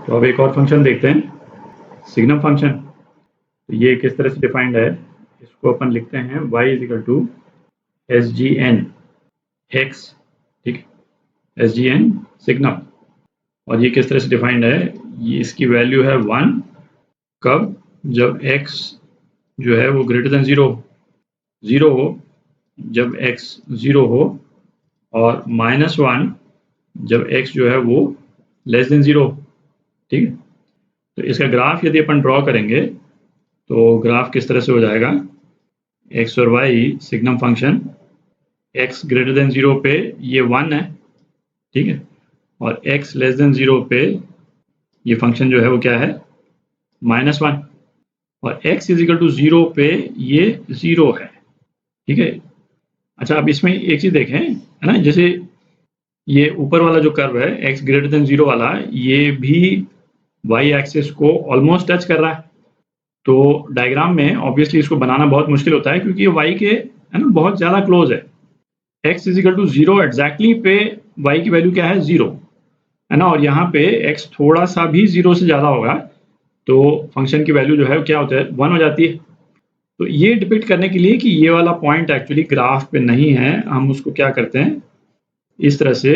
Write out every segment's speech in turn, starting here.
तो अब एक और फंक्शन देखते हैं, सिग्नम फंक्शन। तो ये किस तरह से डिफाइंड है, इसको अपन लिखते हैं y is equal to S G N x, ठीक है, एस जी एन सिग्नम। और ये किस तरह से डिफाइंड है, ये इसकी वैल्यू है 1 कब, जब x जो है वो ग्रेटर देन 0 हो, जब x 0 हो, और -1 जब x जो है वो लेस देन 0, ठीक है। तो इसका ग्राफ यदि अपन ड्रॉ करेंगे तो ग्राफ किस तरह से हो जाएगा, x और y signum function, x greater than 0 पे ये 1 है, ठीक है, और x लेस देन 0 पे ये फंक्शन जो है वो क्या है, -1, और x इजिकल टू 0 पे ये 0 है, ठीक है। अच्छा, अब इसमें एक चीज़ देखें, है ना, जैसे ये ऊपर वाला जो कर्व है x ग्रेटर देन 0 वाला, ये भी y एक्सिस को ऑलमोस्ट टच कर रहा है। तो डायग्राम में ऑब्वियसली इसको बनाना बहुत मुश्किल होता है क्योंकि ये y के, है ना, बहुत ज़्यादा क्लोज है। x इजिकल टू 0 एग्जैक्टली पे y की वैल्यू क्या है, 0, है ना, और यहाँ पे x थोड़ा सा भी 0 से ज़्यादा होगा तो फंक्शन की वैल्यू जो है क्या होता है, 1 हो जाती है। तो ये डिपिक्ट करने के लिए कि ये वाला पॉइंट एक्चुअली ग्राफ पे नहीं है, हम उसको क्या करते हैं, इस तरह से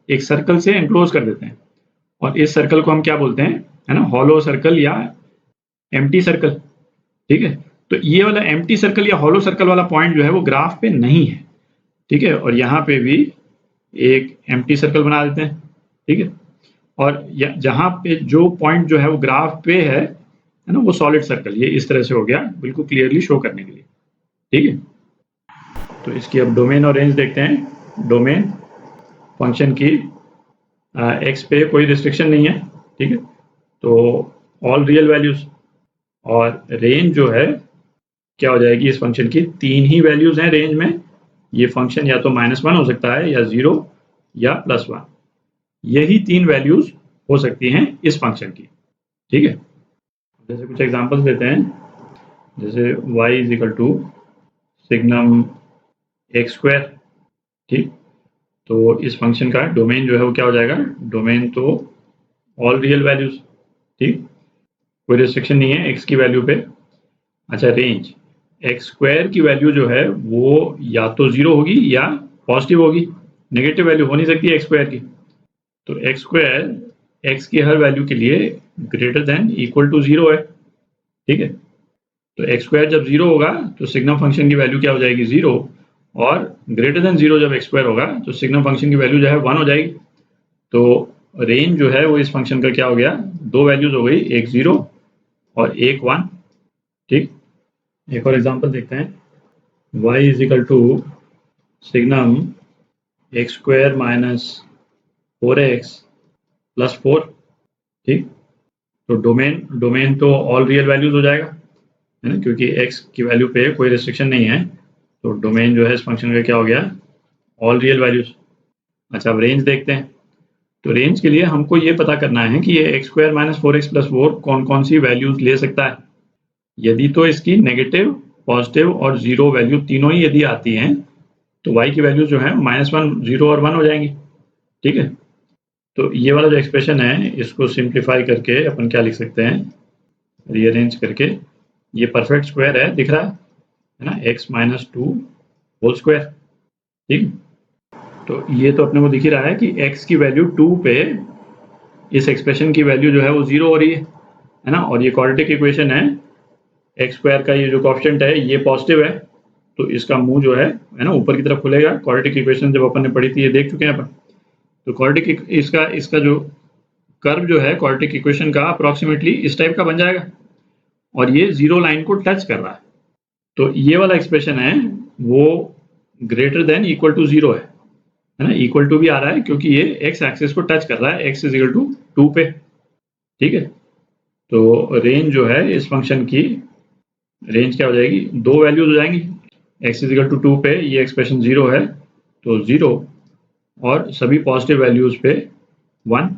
एक सर्कल से एनक्लोज कर देते हैं, और इस सर्कल को हम क्या बोलते हैं, है ना, हॉलो सर्कल या एम्प्टी सर्कल, ठीक है। तो ये वाला एम्प्टी सर्कल या हॉलो सर्कल वाला पॉइंट जो है वो ग्राफ पे नहीं है, ठीक है, और यहाँ पे भी एक एम्प्टी सर्कल बना देते हैं, ठीक है, और जहाँ पे जो पॉइंट जो है वो ग्राफ पे है ना, वो सॉलिड सर्कल, ये इस तरह से हो गया, बिल्कुल क्लियरली शो करने के लिए, ठीक है। तो इसकी अब डोमेन और रेंज देखते हैं। डोमेन फंक्शन की एक्स पे कोई रिस्ट्रिक्शन नहीं है, ठीक है, तो ऑल रियल वैल्यूज, और रेंज जो है क्या हो जाएगी, इस फंक्शन की 3 ही वैल्यूज हैं रेंज में। ये फंक्शन या तो -1 हो सकता है, या 0, या +1, यही 3 वैल्यूज हो सकती हैं इस फंक्शन की, ठीक है। जैसे कुछ एग्जांपल्स देते हैं, जैसे y is equal to signum x square, ठीक, तो इस फंक्शन का डोमेन जो है वो क्या हो जाएगा, डोमेन तो ऑल रियल वैल्यूज, ठीक, कोई रिस्ट्रिक्शन नहीं है x की वैल्यू पे। अच्छा, रेंज एक्स स्क्वायर की वैल्यू जो है वो या तो 0 होगी या पॉजिटिव होगी, नेगेटिव वैल्यू हो नहीं सकती एक्स स्क्वायर की। तो एक्स स्क्वायर एक्स की हर वैल्यू के लिए ग्रेटर देन इक्वल टू 0 है, ठीक है। तो एक्स स्क्वायर जब 0 होगा तो सिग्नम फंक्शन की वैल्यू क्या हो जाएगी, 0, और ग्रेटर देन 0 जब एक्स स्क्वायर होगा तो सिग्नम फंक्शन की वैल्यू जो है 1 हो जाएगी। तो रेंज जो है वो इस फंक्शन का क्या हो गया, 2 वैल्यूज हो गई, एक 0 और एक 1, ठीक। एक और एग्जांपल देखते हैं, y is equal to signum x square minus 4x plus 4, ठीक। तो डोमेन तो ऑल रियल वैल्यूज हो जाएगा, है ना, क्योंकि x की वैल्यू पे कोई रिस्ट्रिक्शन नहीं है, तो डोमेन जो है इस फंक्शन का क्या हो गया, ऑल रियल वैल्यूज। अच्छा, अब रेंज देखते हैं। तो रेंज के लिए हमको ये पता करना है कि ये x square minus 4x plus 4 कौन कौन सी वैल्यूज ले सकता है। यदि तो इसकी नेगेटिव, पॉजिटिव और 0 वैल्यू तीनों ही यदि आती हैं तो y की वैल्यू जो है -1, 0 और 1 हो जाएंगी, ठीक है। तो ये वाला जो एक्सप्रेशन है इसको सिंप्लीफाई करके अपन क्या लिख सकते हैं, रीअरेंज करके, ये परफेक्ट स्क्वायर है, दिख रहा है ना, x माइनस 2 होल स्क्वायर, ठीक। तो ये तो अपने को दिख ही रहा है कि x की वैल्यू 2 पे इस एक्सप्रेशन की वैल्यू जो है वो 0 हो रही है ना, और ये क्वाड्रेटिक इक्वेशन है, एक्स स्क्वायर का ये जो कोएफिशिएंट है ये पॉजिटिव है, तो इसका मुंह जो है ना ऊपर की तरफ खुलेगा। क्वाड्रेटिक इक्वेशन जब अपन ने पढ़ी थी ये देख चुके हैं अपन। तो क्वाड्रेटिक इसका जो कर्व जो है क्वाड्रेटिक इक्वेशन का अप्रॉक्सीमेटली इस टाइप का बन जाएगा, और ये 0 लाइन को टच कर रहा है। तो ये वाला एक्सप्रेशन है वो ग्रेटर देन इक्वल टू 0 है ना, इक्वल टू भी आ रहा है क्योंकि ये एक्स एक्सिस को टच कर रहा है, x इजिकल टू 2 पे, ठीक है। तो रेंज जो है इस फंक्शन की, रेंज क्या हो जाएगी, 2 वैल्यूज हो जाएंगी, x इजिकल टू 2 पे ये एक्सप्रेशन 0 है तो 0, और सभी पॉजिटिव वैल्यूज पे 1,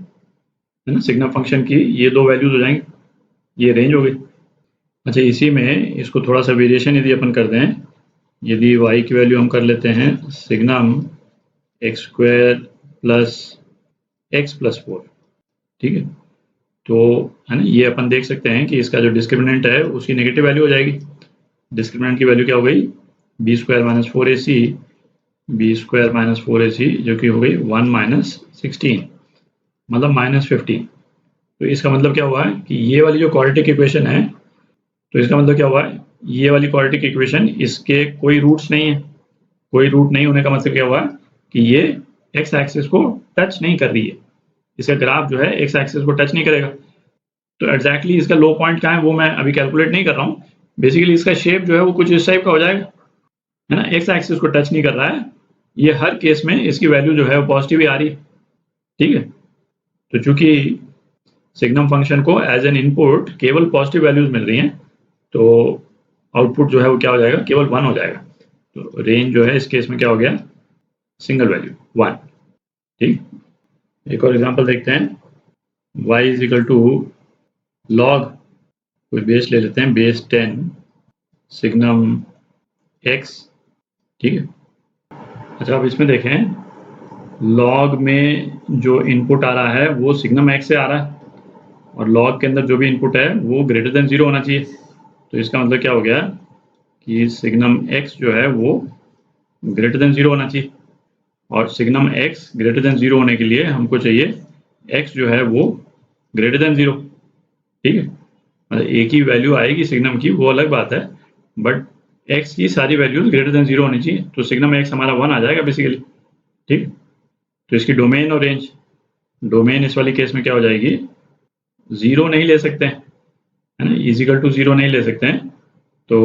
है ना, सिग्नम फंक्शन की ये 2 वैल्यूज हो जाएंगी, ये रेंज हो गई। अच्छा, इसी में इसको थोड़ा सा वेरिएशन यदि अपन कर दें, यदि y की वैल्यू हम कर लेते हैं signum x square plus x plus 4, ठीक है। तो है ना, ये अपन देख सकते हैं कि इसका जो डिस्क्रिमिनेंट है उसकी नेगेटिव वैल्यू हो जाएगी। डिस्क्रिमिनेंट की वैल्यू क्या हो गई, b square minus 4ac, b square minus 4ac जो कि हो गई 1 माइनस 16 मतलब माइनस 15। तो इसका मतलब क्या हुआ है कि ये वाली जो क्वाड्रेटिक इक्वेशन है, तो इसका मतलब क्या हुआ है, ये वाली क्वाड्रेटिक इक्वेशन इसके कोई रूट्स नहीं है। कोई रूट नहीं होने का मतलब क्या हुआ कि ये एक्स एक्सिस को टच नहीं कर रही है। इसका ग्राफ जो है एक्स एक्सिस को टच नहीं करेगा। तो एग्जैक्टली इसका लो पॉइंट कहाँ है वो मैं अभी कैलकुलेट नहीं कर रहा हूँ। बेसिकली इसका शेप जो है वो कुछ इस टाइप का हो जाएगा, है ना। एक्स एक्सिस को टच नहीं कर रहा है, ये हर केस में इसकी वैल्यू जो है वो पॉजिटिव ही आ रही है, ठीक है। तो चूंकि सिग्नम फंक्शन को एज एन इनपुट केवल पॉजिटिव वैल्यूज मिल रही हैं, तो आउटपुट जो है वो क्या हो जाएगा, केवल 1 हो जाएगा। तो रेंज जो है इस केस में क्या हो गया, सिंगल वैल्यू 1, ठीक। एक और एग्जांपल देखते हैं, y is equal to log, कोई बेस ले लेते हैं, बेस 10 सिग्नम x, ठीक है। अच्छा, अब इसमें देखें, लॉग में जो इनपुट आ रहा है वो सिग्नम x से आ रहा है, और लॉग के अंदर जो भी इनपुट है वो ग्रेटर देन 0 होना चाहिए। तो इसका मतलब क्या हो गया कि सिग्नम x जो है वो ग्रेटर देन 0 होना चाहिए, और सिग्नम x ग्रेटर देन 0 होने के लिए हमको चाहिए x जो है वो ग्रेटर देन 0, ठीक है। मतलब एक ही वैल्यू आएगी सिग्नम की, वो अलग बात है, बट x की सारी वैल्यूज ग्रेटर देन 0 होनी चाहिए। तो सिग्नम x हमारा 1 आ जाएगा बेसिकली, ठीक। तो इसकी डोमेन और रेंज, डोमेन इस वाली केस में क्या हो जाएगी, 0 नहीं ले सकते हैं, है ना, इजिकल टू 0 नहीं ले सकते हैं। तो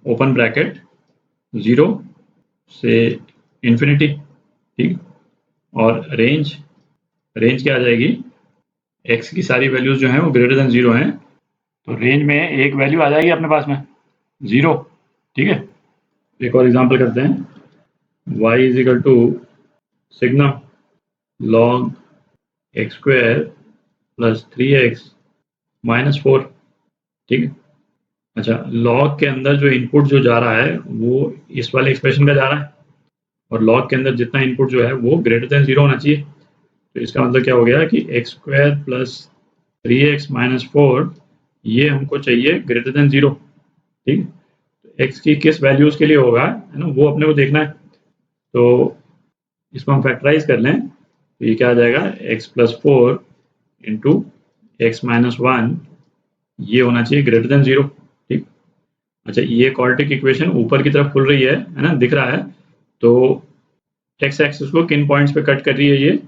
ओपन ब्रैकेट 0 से इन्फिनिटी, ठीक। और रेंज, रेंज क्या आ जाएगी, x की सारी वैल्यूज जो हैं वो ग्रेटर देन 0 हैं, तो रेंज में एक वैल्यू आ जाएगी अपने पास में 0, ठीक है। एक और एग्जांपल करते हैं, y is equal to signum log x square plus 3x minus 4, ठीक है। अच्छा, लॉग के अंदर जो इनपुट जो जा रहा है वो इस वाले एक्सप्रेशन का जा रहा है, और लॉग के अंदर जितना इनपुट जो है वो ग्रेटर देन 0 होना चाहिए। तो इसका मतलब क्या हो गया कि x square plus 3x minus 4 ये हमको चाहिए ग्रेटर देन 0, ठीक। तो एक्स की किस वैल्यूज के लिए होगा, है ना, वो अपने को देखना है। तो इसको हम फैक्टराइज कर लें, तो ये क्या आ जाएगा, x plus 4 into x minus 1, ये होना चाहिए ग्रेटर देन 0, ठीक। अच्छा, ये क्वाड्रेटिक इक्वेशन ऊपर की तरफ खुल रही है ना, दिख रहा है। तो एक्स एक्सिस को किन पॉइंट्स पे कट कर रही है, ये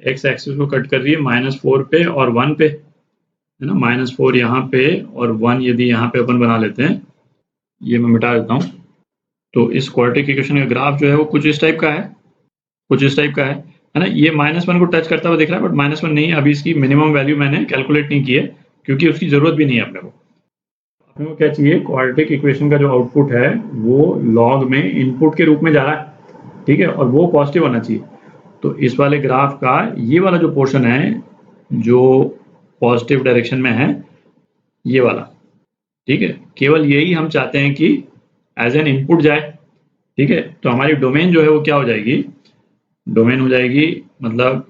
एक्स एक्सिस को कट कर रही है -4 पे और 1 पे, है ना। -4 यहाँ पे और 1 यदि यहाँ पे अपन बना लेते हैं, ये मैं मिटा देता हूँ। तो इस क्वाड्रेटिक इक्वेशन का ग्राफ जो है वो कुछ इस टाइप का है, कुछ इस टाइप का है ना। ये -1 को टच करता हुआ दिख रहा है, बट -1 नहीं है। अभी इसकी मिनिमम वैल्यू मैंने कैलकुलेट नहीं की है, क्योंकि उसकी जरूरत भी नहीं है अपने को। अपने को क्या चाहिए, क्वाड्रेटिक इक्वेशन का जो आउटपुट है वो लॉग में इनपुट के रूप में जा रहा है, ठीक है, और वो पॉजिटिव होना चाहिए। तो इस वाले ग्राफ का ये वाला जो पोर्शन है जो पॉजिटिव डायरेक्शन में है, ये वाला, ठीक है, केवल यही हम चाहते हैं कि एज एन इनपुट जाए, ठीक है। तो हमारी डोमेन जो है वो क्या हो जाएगी, डोमेन हो जाएगी मतलब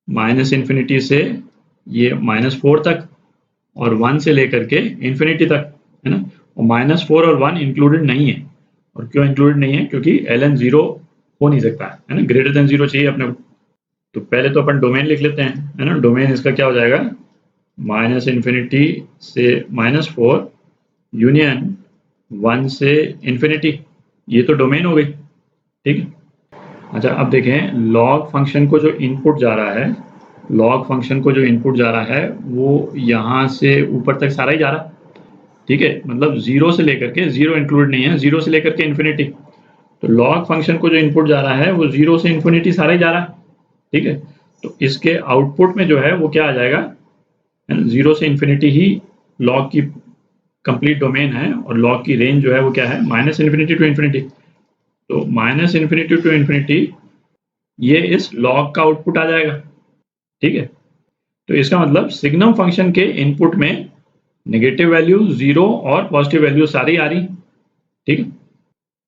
-इन्फिनिटी से ये -4 तक, और 1 से लेकर के इन्फिनिटी तक, है ना। और -4 और 1 इंक्लूडेड नहीं है। और क्यों इंक्लूडेड नहीं है, क्योंकि ln 0 हो नहीं सकता है ना, ग्रेटर देन 0 चाहिए अपने को। तो पहले तो अपन डोमेन लिख लेते हैं, है ना। डोमेन इसका क्या हो जाएगा, -इन्फिनिटी से -4 यूनियन 1 से इन्फिनिटी, ये तो डोमेन हो गई, ठीक है। अच्छा, अब देखें, लॉग फंक्शन को जो इनपुट जा रहा है, लॉग फंक्शन को जो इनपुट जा रहा है वो यहाँ से ऊपर तक सारा ही जा रहा है, ठीक है। मतलब 0 से लेकर के, 0 इंक्लूड नहीं है, 0 से लेकर के इन्फिनिटी। तो लॉग फंक्शन को जो इनपुट जा रहा है वो 0 से इन्फिनिटी सारा ही जा रहा है, ठीक है। तो इसके आउटपुट में जो है वो क्या आ जाएगा, 0 से इन्फिनिटी ही लॉग की कंप्लीट डोमेन है, और लॉग की रेंज जो है वो क्या है, -इन्फिनिटी टू इन्फिनिटी। तो -इन्फिनिटी टू इन्फिनिटी ये इस लॉग का आउटपुट आ जाएगा, ठीक है। तो इसका मतलब सिग्नम फंक्शन के इनपुट में नेगेटिव वैल्यू 0 और पॉजिटिव वैल्यू सारी आ रही, ठीक है।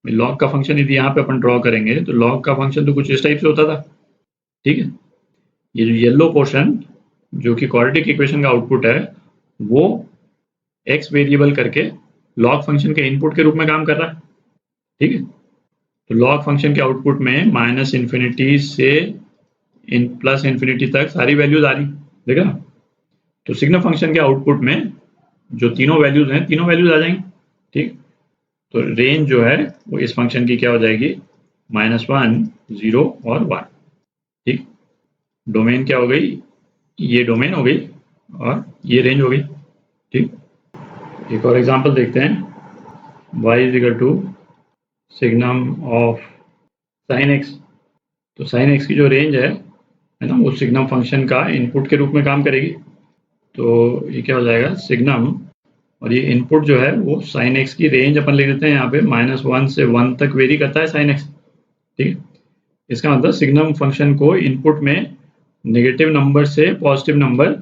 लॉग का फंक्शन यदि यहाँ पे अपन ड्रॉ करेंगे तो लॉग का फंक्शन तो कुछ इस टाइप से होता था, ठीक है। ये जो येलो पोर्शन जो कि क्वाड्रेटिक इक्वेशन का आउटपुट है, वो x वेरिएबल करके लॉग फंक्शन के इनपुट के रूप में काम कर रहा है। ठीक है, तो लॉग फंक्शन के आउटपुट में माइनस इन्फिनिटी से प्लस इन्फिनिटी तक सारी वैल्यूज आ रही, देखा। तो सिग्नम फंक्शन के आउटपुट में जो तीनों वैल्यूज हैं, तीनों वैल्यूज आ जाएंगी। ठीक, तो रेंज जो है वो इस फंक्शन की क्या हो जाएगी, -1, 0 और 1। ठीक, डोमेन क्या हो गई, ये डोमेन हो गई और ये रेंज हो गई। ठीक, एक और एग्जांपल देखते हैं, y = signum of sin x। तो sin x की जो रेंज है ना, वो सिग्नम फंक्शन का इनपुट के रूप में काम करेगी। तो ये क्या हो जाएगा, सिग्नम, और ये इनपुट जो है वो sin x की रेंज अपन ले लेते हैं यहाँ पे, -1 से 1 तक वेरी करता है sin x। ठीक है, इसका मतलब सिग्नम फंक्शन को इनपुट में नेगेटिव नंबर से पॉजिटिव नंबर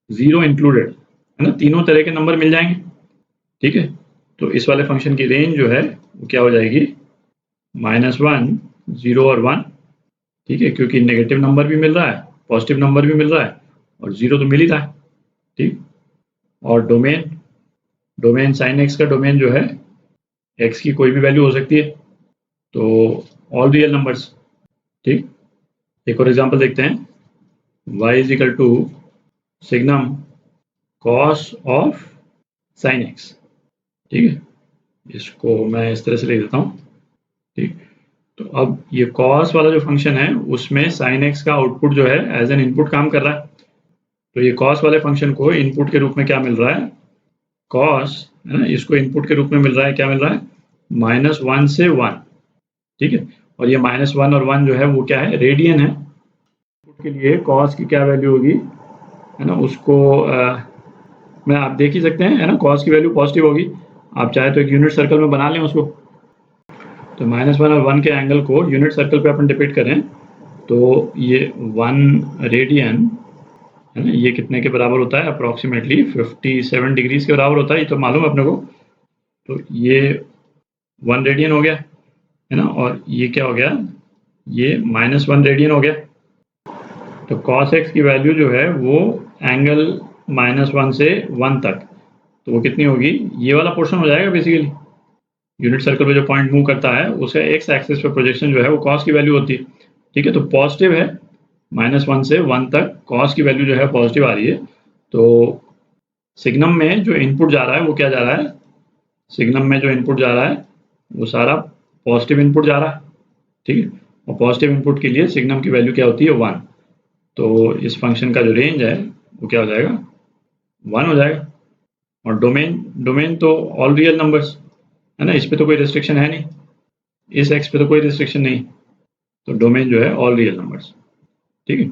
0 इंक्लूडेड, है ना, तीनों तरह के नंबर मिल जाएंगे। ठीक है, तो इस वाले फंक्शन की रेंज जो है वो क्या हो जाएगी, -1, 0 और 1। ठीक है, क्योंकि नेगेटिव नंबर भी मिल रहा है, पॉजिटिव नंबर भी मिल रहा है और 0 तो मिल ही रहा है। ठीक, और डोमेन sin x का डोमेन जो है x की कोई भी वैल्यू हो सकती है, तो ऑल रियल नंबर्स। ठीक, एक और एग्जांपल देखते हैं, y = signum cos of sin x। ठीक है, इसको मैं इस तरह से लिख देता हूँ। ठीक, तो अब ये cos वाला जो फंक्शन है उसमें sin x का आउटपुट जो है एज एन इनपुट काम कर रहा है। तो ये cos वाले फंक्शन को इनपुट के रूप में क्या मिल रहा है, cos, है ना, इसको इनपुट के रूप में मिल रहा है, क्या मिल रहा है, -1 से 1। ठीक है, और ये -1 और 1 जो है वो क्या है, रेडियन है। इनपुट के लिए cos की क्या वैल्यू होगी, है ना, उसको मैं आप देख ही सकते हैं, है ना, cos की वैल्यू पॉजिटिव होगी। आप चाहे तो एक यूनिट सर्कल में बना लें उसको। तो -1 और 1 के एंगल को यूनिट सर्कल पे अपन डिपिक्ट करें तो ये 1 रेडियन, है ना, ये कितने के बराबर होता है, अप्रॉक्सीमेटली 57 डिग्रीज के बराबर होता है, ये तो मालूम है अपने को। तो ये 1 रेडियन हो गया, है ना, और ये क्या हो गया, ये -1 रेडियन हो गया। तो cos x की वैल्यू जो है वो एंगल -1 से 1 तक, तो वो कितनी होगी, ये वाला पोर्शन हो जाएगा बेसिकली। यूनिट सर्कल पे जो पॉइंट मूव करता है उसका एक्स एक्सिस पे प्रोजेक्शन जो है वो cos की वैल्यू होती है। ठीक है, तो पॉजिटिव है, -1 से 1 तक cos की वैल्यू जो है पॉजिटिव आ रही है। तो सिग्नम में जो इनपुट जा रहा है वो क्या जा रहा है, सिग्नम में जो इनपुट जा रहा है वो सारा पॉजिटिव इनपुट जा रहा है। ठीक है, और पॉजिटिव इनपुट के लिए सिग्नम की वैल्यू क्या होती है, 1। तो इस फंक्शन का जो रेंज है वो क्या हो जाएगा, 1 हो जाएगा। और डोमेन तो ऑल रियल नंबर्स, है ना, इस पे तो कोई रिस्ट्रिक्शन है नहीं, इस x पे तो कोई रिस्ट्रिक्शन नहीं, तो डोमेन जो है ऑल रियल नंबर्स। ठीक है।